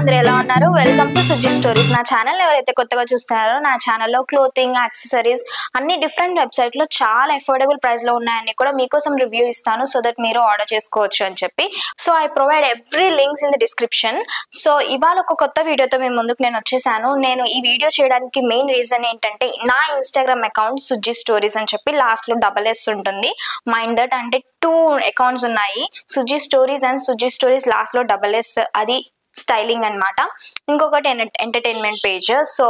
అందరూ ఎలా ఉన్నారు? Welcome to Suji stories. నా ఛానల్ ఎవరైతే కొత్తగా చూస్తున్నారో నా ఛానల్లో క్లోతింగ్, యాక్సెసరీస్ అన్ని డిఫరెంట్ వెబ్సైట్ లో చాలా అఫోర్డబుల్ ప్రైస్ లో ఉన్నాయని కూడా మీకోసం రివ్యూ ఇస్తాను, సో దట్ మీరు ఆర్డర్ చేసుకోవచ్చు అని చెప్పి. So I provide every links in the description. So ఇవాళ ఒక కొత్త వీడియోతో మేము ముందుకు నేను వచ్చేసాను. నేను ఈ వీడియో చేయడానికి మెయిన్ రీజన్ ఏంటంటే, నా ఇన్స్టాగ్రామ్ అకౌంట్ సుజి స్టోరీస్ అని చెప్పి లాస్ట్ లో SS ఉంటుంది. మైండ్ దట్ అంటే 2 అకౌంట్స్ ఉన్నాయి, Suji stories and Suji stories last లో SS. అది స్టైలింగ్ అన్నమాట. ఇంకొకటి ఎంటర్టైన్మెంట్ పేజ్. సో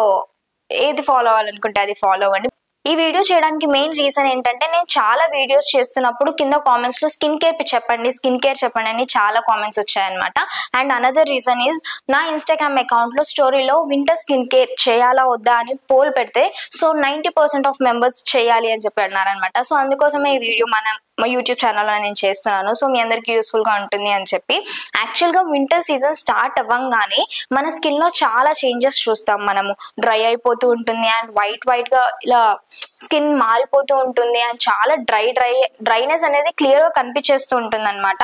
ఏది ఫాలో అవ్వాలనుకుంటే అది ఫాలో అవ్వండి. ఈ వీడియో చేయడానికి మెయిన్ రీజన్ ఏంటంటే, నేను చాలా వీడియోస్ చేస్తున్నప్పుడు కింద కామెంట్స్ లో స్కిన్ కేర్ చెప్పండి అని చాలా కామెంట్స్ వచ్చాయన్నమాట. అండ్ అనదర్ రీజన్ ఈజ్, నా ఇన్స్టాగ్రామ్ అకౌంట్ లో స్టోరీలో వింటర్ స్కిన్ కేర్ చేయాలా వద్దా అని పోల్ పెడితే సో 90% ఆఫ్ మెంబర్స్ చేయాలి అని చెప్పి అన్నారనమాట. సో అందుకోసమే ఈ వీడియో మా యూట్యూబ్ ఛానల్లో నేను చేస్తున్నాను. సో మీ అందరికి యూస్ఫుల్ గా ఉంటుంది అని చెప్పి. యాక్చువల్ గా వింటర్ సీజన్ స్టార్ట్ అవ్వంగానే మన స్కిన్ లో చాలా చేంజెస్ చూస్తాం మనము. డ్రై అయిపోతూ ఉంటుంది అండ్ వైట్ గా ఇలా స్కిన్ మారిపోతూ ఉంటుంది అండ్ చాలా డ్రైనెస్ అనేది క్లియర్ గా కనిపించేస్తూ ఉంటుంది అనమాట.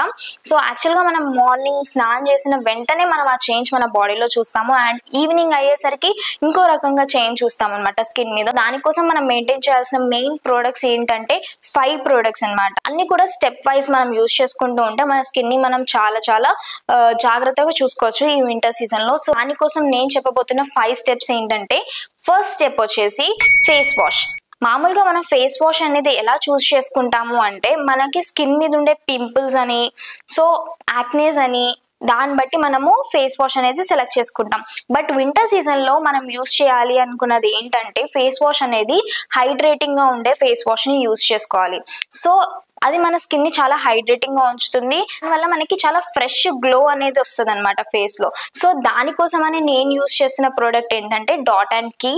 సో యాక్చువల్ గా మనం మార్నింగ్ స్నానం చేసిన వెంటనే మనం ఆ చేంజ్ మన బాడీలో చూస్తాము అండ్ ఈవినింగ్ అయ్యేసరికి ఇంకో రకంగా చేంజ్ చూస్తాం అనమాట స్కిన్ మీద. దానికోసం మనం మెయింటైన్ చేయాల్సిన మెయిన్ ప్రోడక్ట్స్ ఏంటంటే 5 ప్రోడక్ట్స్ అనమాట. అన్ని కూడా స్టెప్ వైజ్ మనం యూజ్ చేసుకుంటూ ఉంటే మన స్కిన్ ని మనం చాలా జాగ్రత్తగా చూసుకోవచ్చు ఈ వింటర్ సీజన్ లో. సో దానికోసం నేను చెప్పబోతున్న 5 స్టెప్స్ ఏంటంటే, ఫస్ట్ స్టెప్ వచ్చేసి ఫేస్ వాష్. మామూలుగా మనం ఫేస్ వాష్ అనేది ఎలా చూస్ చేసుకుంటాము అంటే, మనకి స్కిన్ మీద ఉండే పింపుల్స్ అని, సో యాక్నేస్ అని, దాన్ని బట్టి మనము ఫేస్ వాష్ అనేది సెలెక్ట్ చేసుకుంటాం. బట్ వింటర్ సీజన్ లో మనం యూస్ చేయాలి అనుకున్నది ఏంటంటే, ఫేస్ వాష్ అనేది హైడ్రేటింగ్ గా ఉండే ఫేస్ వాష్ ని యూస్ చేసుకోవాలి. సో అది మన స్కిన్ ని చాలా హైడ్రేటింగ్ గా ఉంచుతుంది. దానివల్ల మనకి చాలా ఫ్రెష్ గ్లో అనేది వస్తుంది అనమాట ఫేస్ లో. సో దానికోసమని నేను యూస్ చేసిన ప్రోడక్ట్ ఏంటంటే dot and key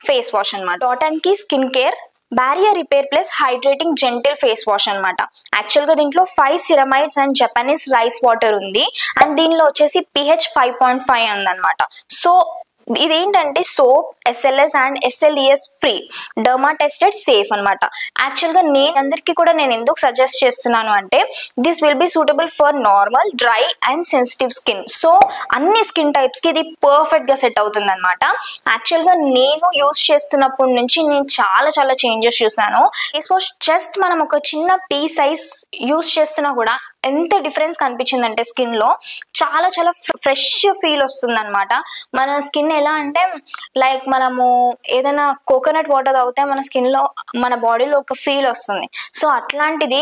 face wash అనమాట. Dot and key skin care barrier repair plus hydrating gentle face wash అనమాట. యాక్చువల్ గా దీంట్లో 5 ceramides and Japanese rice water ఉంది అండ్ దీనిలో వచ్చేసి pH 5.5 ఉందన్నమాట. సో ఇదేంటంటే soap, SLS and SLES free, derma tested, safe అనమాట. యాక్చువల్ గా అందరికీ కూడా నేను ఎందుకు సజెస్ట్ చేస్తున్నాను అంటే, this will be suitable for normal, dry and sensitive skin. So అన్ని స్కిన్ టైప్స్ కి ఇది పర్ఫెక్ట్ గా సెట్ అవుతుంది అనమాట. యాక్చువల్ గా నేను యూస్ చేస్తున్నప్పటి నుంచి నేను చాలా చేంజెస్ చూసాను. ఫేస్ వాష్ జస్ట్ మనం ఒక చిన్న పీ సైజ్ యూస్ చేస్తున్నా కూడా ఎంత డిఫరెన్స్ కనిపించిందంటే స్కిన్ లో చాలా ఫ్రెష్ ఫీల్ వస్తుంది అనమాట. మన స్కిన్ ఎలా అంటే, లైక్ మనము ఏదైనా కోకోనట్ వాటర్ తాగితే మన స్కిన్ లో, మన బాడీలో ఒక ఫీల్ వస్తుంది. సో అట్లాంటిది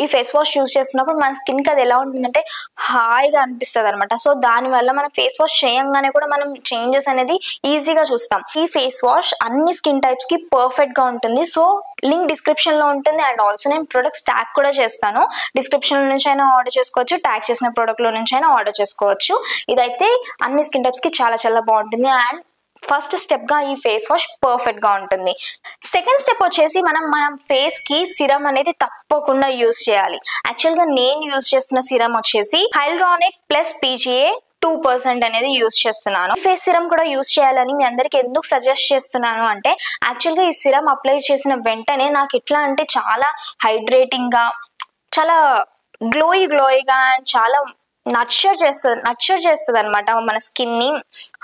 ఈ ఫేస్ వాష్ యూజ్ చేస్తున్నప్పుడు మన స్కిన్ కి అది ఎలా ఉంటుందంటే హాయిగా అనిపిస్తుంది అనమాట. సో దాని వల్ల మనం ఫేస్ వాష్ చేయంగానే కూడా మనం చేంజెస్ అనేది ఈజీగా చూస్తాం. ఈ ఫేస్ వాష్ అన్ని స్కిన్ టైప్స్ కి పర్ఫెక్ట్ గా ఉంటుంది. సో లింక్ డిస్క్రిప్షన్ లో ఉంటుంది అండ్ ఆల్సో నేను ప్రొడక్ట్స్ ట్యాగ్ కూడా చేస్తాను. డిస్క్రిప్షన్ నుంచి అయినా ఆర్డర్ చేసుకోవచ్చు, ట్యాగ్ చేసిన ప్రొడక్ట్ లో నుంచి అయినా ఆర్డర్ చేసుకోవచ్చు. ఇదైతే అన్ని స్కిన్ టైప్స్ కి చాలా బాగుంటుంది అండ్ ఫస్ట్ స్టెప్ గా ఈ ఫేస్ వాష్ పర్ఫెక్ట్ గా ఉంటుంది. సెకండ్ స్టెప్ వచ్చేసి మనం ఫేస్ కి సిరం అనేది తప్పకుండా యూజ్ చేయాలి. యాక్చువల్ గా నేను యూజ్ చేస్తున్న సిరం వచ్చేసి హైల్రానిక్ ప్లస్ PGA 2% అనేది యూజ్ చేస్తున్నాను. ఫేస్ సిరం కూడా యూజ్ చేయాలని మీ అందరికి ఎందుకు సజెస్ట్ చేస్తున్నాను అంటే, యాక్చువల్ గా ఈ సిరం అప్లై చేసిన వెంటనే నాకు ఎట్లా అంటే చాలా హైడ్రేటింగ్ గా, చాలా గ్లోయిగా అండ్ చాలా నర్చర్ చేస్తుంది అనమాట. మన స్కిన్ ని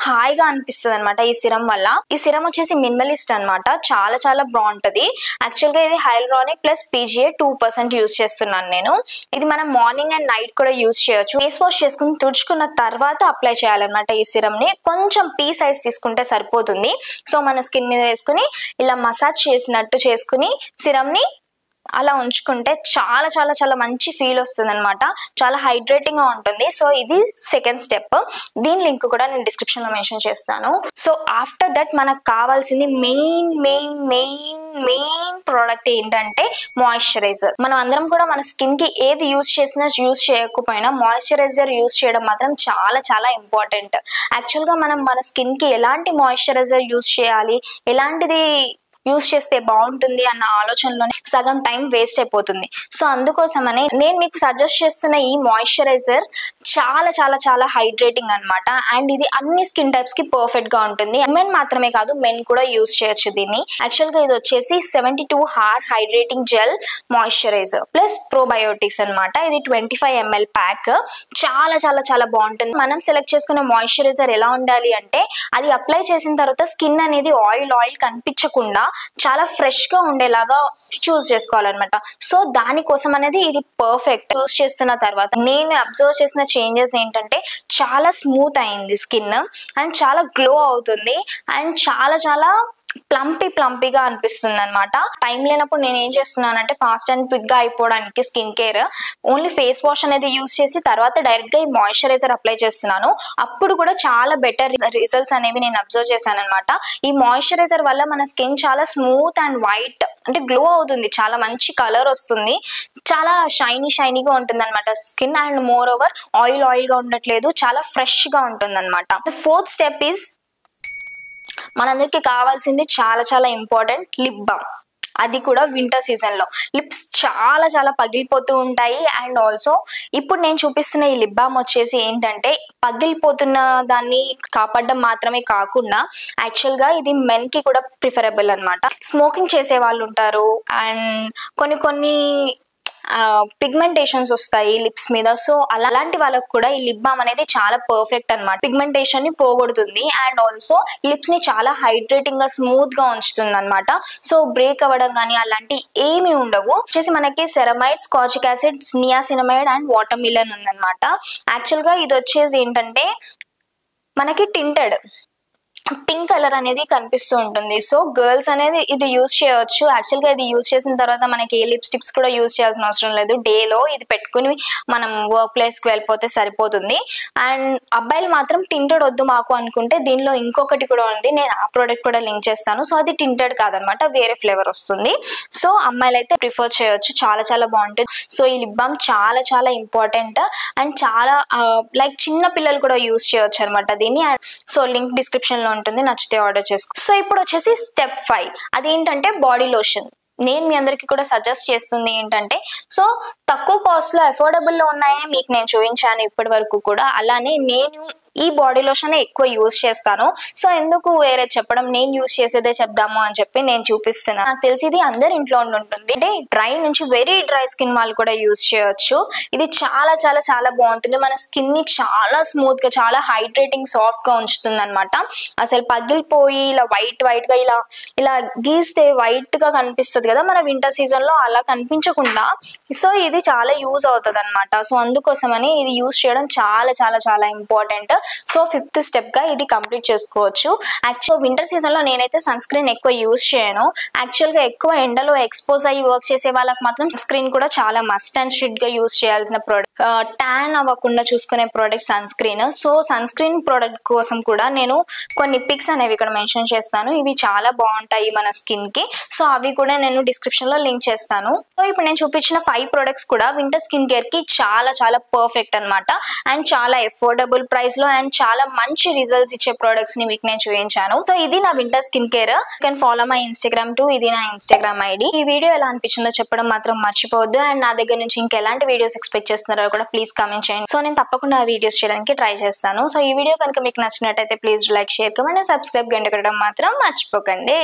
హాయిగా అనిపిస్తుంది అనమాట ఈ సిరం వల్ల. ఈ సిరం వచ్చేసి మినిమలిస్ట్ అనమాట, చాలా బాగుంటది. యాక్చువల్ గా ఇది హైల్రానిక్ ప్లస్ PGA 2% యూజ్ చేస్తున్నాను నేను. ఇది మనం మార్నింగ్ అండ్ నైట్ కూడా యూజ్ చేయొచ్చు. ఫేస్ వాష్ చేసుకుని తుడుచుకున్న తర్వాత అప్లై చేయాలన్నమాట ఈ సిరం ని. కొంచెం పీ సైజ్ తీసుకుంటే సరిపోతుంది. సో మన స్కిన్ మీద వేసుకుని ఇలా మసాజ్ చేసినట్టు చేసుకుని సిరం ని అలా ఉంచుకుంటే చాలా మంచి ఫీల్ వస్తుంది అనమాట. చాలా హైడ్రేటింగ్ గా ఉంటుంది. సో ఇది సెకండ్ స్టెప్. దీని లింక్ కూడా నేను డిస్క్రిప్షన్ లో మెన్షన్ చేస్తాను. సో ఆఫ్టర్ దట్ మనకు కావాల్సింది మెయిన్ ప్రోడక్ట్ ఏంటంటే మాయిశ్చరైజర్. మనం అందరం కూడా మన స్కిన్ కి ఏది యూజ్ చేసినా యూజ్ చేయకపోయినా మాయిశ్చరైజర్ యూజ్ చేయడం మాత్రం చాలా ఇంపార్టెంట్. యాక్చువల్ గా మనం మన స్కిన్ కి ఎలాంటి మాయిశ్చరైజర్ యూజ్ చేయాలి, ఎలాంటిది యూస్ చేస్తే బాగుంటుంది అన్న ఆలోచనలోనే సగం టైం వేస్ట్ అయిపోతుంది. సో అందుకోసమని నేను మీకు సజెస్ట్ చేస్తున్న ఈ మాయిశ్చరైజర్ చాలా చాలా చాలా హైడ్రేటింగ్ అన్నమాట. అండ్ ఇది అన్ని స్కిన్ టైప్స్ కి పర్ఫెక్ట్ గా ఉంటుంది. ఉమెన్ మాత్రమే కాదు, మెన్ కూడా యూస్ చేయొచ్చు దీన్ని. యాక్చువల్ గా ఇది వచ్చేసి 72 hour hydrating gel moisturiser plus probiotics అన్నమాట. ఇది 25 ml ప్యాక్. చాలా చాలా చాలా బాగుంటుంది. మనం సెలెక్ట్ చేసుకున్న మాయిశ్చరైజర్ ఎలా ఉండాలి అంటే అది అప్లై చేసిన తర్వాత స్కిన్ అనేది ఆయిల్ కనిపించకుండా చాలా ఫ్రెష్ గా ఉండేలాగా చూస్ చేసుకోవాలన్నమాట. సో దానికోసం అనేది ఇది పర్ఫెక్ట్. యూస్ చేస్తున్న తర్వాత నేను అబ్జర్వ్ చేసిన చేంజెస్ ఏంటంటే చాలా స్మూత్ అయింది స్కిన్ అండ్ చాలా గ్లో అవుతుంది అండ్ చాలా చాలా ప్లంపీగా అనిపిస్తుంది అనమాట. టైం లేనప్పుడు నేను ఏం చేస్తున్నానంటే ఫాస్ట్ అండ్ క్విక్ గా అయిపోవడానికి skin care only face wash అనేది యూస్ చేసి తర్వాత డైరెక్ట్ గా ఈ మాయిశ్చరైజర్ అప్లై చేస్తున్నాను. అప్పుడు కూడా చాలా బెటర్ రిజల్ట్స్ అనేవి నేను అబ్జర్వ్ చేశాను అనమాట. ఈ మాయిశ్చరైజర్ వల్ల మన స్కిన్ చాలా స్మూత్ అండ్ వైట్ అంటే గ్లో అవుతుంది, చాలా మంచి కలర్ వస్తుంది, చాలా షైనీగా ఉంటుంది అనమాట skin. And more over oil గా ఉండట్లేదు, చాలా ఫ్రెష్ గా ఉంటుంది అనమాట. ఫోర్త్ స్టెప్ ఈజ్ మనందరికి కావాల్సింది చాలా చాలా ఇంపార్టెంట్, లిప్ బామ్. అది కూడా వింటర్ సీజన్ లో లిప్స్ చాలా చాలా పగిలిపోతూ ఉంటాయి. అండ్ ఆల్సో ఇప్పుడు నేను చూపిస్తున్న ఈ లిప్ బామ్ వచ్చేసి ఏంటంటే పగిలిపోతున్న దాన్ని కాపాడడం మాత్రమే కాకుండా యాక్చువల్ గా ఇది మెన్ కి కూడా ప్రిఫరబుల్ అనమాట. స్మోకింగ్ చేసే వాళ్ళు ఉంటారు అండ్ కొన్ని పిగ్మెంటేషన్స్ వస్తాయి లిప్స్ మీద. సో అలాంటి వాళ్ళకు కూడా ఈ లిప్ బామ్ అనేది చాలా పర్ఫెక్ట్ అనమాట. పిగ్మెంటేషన్ ని పోగొడుతుంది అండ్ ఆల్సో లిప్స్ ని చాలా హైడ్రేటింగ్ గా స్మూత్ గా ఉంచుతుంది అనమాట. సో బ్రేక్ అవ్వడం కానీ అలాంటి ఏమి ఉండవు. వచ్చేసి మనకి సెరమైడ్, స్కాచిక్ acid, niacinamide and watermelon ఉందన్నమాట. యాక్చువల్ గా ఇది వచ్చేసి ఏంటంటే మనకి టింటెడ్ పింక్ కలర్ అనేది కనిపిస్తూ ఉంటుంది. సో గర్ల్స్ అనేది ఇది యూజ్ చేయవచ్చు. యాక్చువల్ గా ఇది యూజ్ చేసిన తర్వాత మనకి ఏ లిప్స్టిక్స్ కూడా యూజ్ చేయాల్సిన అవసరం లేదు. డేలో ఇది పెట్టుకుని మనం వర్క్ ప్లేస్ కి వెళ్ళిపోతే సరిపోతుంది. అండ్ అబ్బాయిలు మాత్రం టింటెడ్ వద్దు మాకు అనుకుంటే దీనిలో ఇంకొకటి కూడా ఉంది, నేను ఆ ప్రోడక్ట్ కూడా లింక్ చేస్తాను. సో అది టింటెడ్ కాదనమాట, వేరే ఫ్లేవర్ వస్తుంది. సో అమ్మాయిలు అయితే ప్రిఫర్ చేయొచ్చు, చాలా చాలా బాగుంటుంది. సో ఈ లిప్ బామ్ చాలా చాలా ఇంపార్టెంట్ అండ్ చాలా లైక్ చిన్న పిల్లలు కూడా యూజ్ చేయొచ్చు అనమాట దీన్ని. సో లింక్ డిస్క్రిప్షన్ లో ఉంటుంది, నచ్చితే ఆర్డర్ చేసుకో. సో ఇప్పుడు వచ్చేసి స్టెప్ 5, అదేంటంటే బాడీ లోషన్. నేను మీ అందరికి కూడా సజెస్ట్ చేస్తుంది ఏంటంటే సో తక్కువ కాస్ట్ లో అఫోర్డబుల్ లో ఉన్నాయే మీకు నేను చూపించాను ఇప్పటి వరకు కూడా. అలానే నేను ఈ బాడీ లోషన్ ఎక్కువ యూజ్ చేస్తాను. సో ఎందుకు వేరే చెప్పడం, నేను యూజ్ చేసేదే చెప్దాము అని చెప్పి నేను చూపిస్తున్నాను. నాకు తెలిసి ఇది అందరి ఇంట్లో ఉంటుంది. అంటే డ్రై నుంచి వెరీ డ్రై స్కిన్ వాళ్ళు కూడా యూజ్ చేయొచ్చు. ఇది చాలా చాలా చాలా బాగుంటుంది. మన స్కిన్ ని చాలా స్మూత్ గా, చాలా హైడ్రేటింగ్, సాఫ్ట్ గా ఉంచుతుంది అనమాట. అసలు పగిలిపోయి ఇలా వైట్ గా ఇలా గీస్తే వైట్ గా కనిపిస్తుంది కదా మన వింటర్ సీజన్ లో, అలా కనిపించకుండా సో ఇది చాలా యూజ్ అవుతుంది అనమాట. సో అందుకోసమని ఇది యూజ్ చేయడం చాలా చాలా చాలా ఇంపార్టెంట్. సో 5th స్టెప్ గా ఇది కంప్లీట్ చేసుకోవచ్చు. యాక్చువల్ వింటర్ సీజన్ లో నేనైతే సన్ స్క్రీన్ ఎక్కువ యూజ్ చేయను. యాక్చువల్ గా ఎక్కువ ఎండలో ఎక్స్పోజ్ అయ్యి వర్క్ చేసే వాళ్ళకి మాత్రం సన్ స్క్రీన్ కూడా చాలా మస్ట్ అండ్ షుడ్ గా యూజ్ చేయాల్సిన ప్రోడక్ట్. ట్యాన్ అవ్వకుండా చూసుకునే product sunscreen. So sunscreen product కోసం కూడా నేను కొన్ని పిక్స్ అనేవి ఇక్కడ మెన్షన్ చేస్తాను. ఇవి చాలా బాగుంటాయి మన స్కిన్ కి. సో అవి కూడా నేను డిస్క్రిప్షన్ లో లింక్ చేస్తాను. సో ఇప్పుడు నేను చూపించిన 5 ప్రొడక్ట్స్ కూడా వింటర్ స్కిన్ కేర్ కి చాలా చాలా పర్ఫెక్ట్ అనమాట. అండ్ చాలా అఫోర్డబుల్ ప్రైస్ లో అండ్ చాలా మంచి రిజల్ట్స్ ఇచ్చే ప్రొడక్ట్స్ ని మీకు నేను చూపించాను. సో ఇది నా winter skin care. You can follow my Instagram to, ఇది నా ఇన్స్టాగ్రామ్ ఐడి. ఈ వీడియో ఎలా అనిపించిందో చెప్పడం మాత్రం మర్చిపోవద్దు. అండ్ నా దగ్గర నుంచి ఇంకెలాంటి వీడియోస్ ఎక్స్పెక్ట్ చేస్తున్నారో కూడా ప్లీజ్ కామెంట్ చేయండి. సో నేను తప్పకుండా ఆ వీడియోస్ చేయడానికి ట్రై చేస్తాను. సో ఈ వీడియో కనుక మీకు నచ్చినట్టయితే please like, share, comment, subscribe, గంట కొట్టడం మాత్రం మర్చిపోకండి.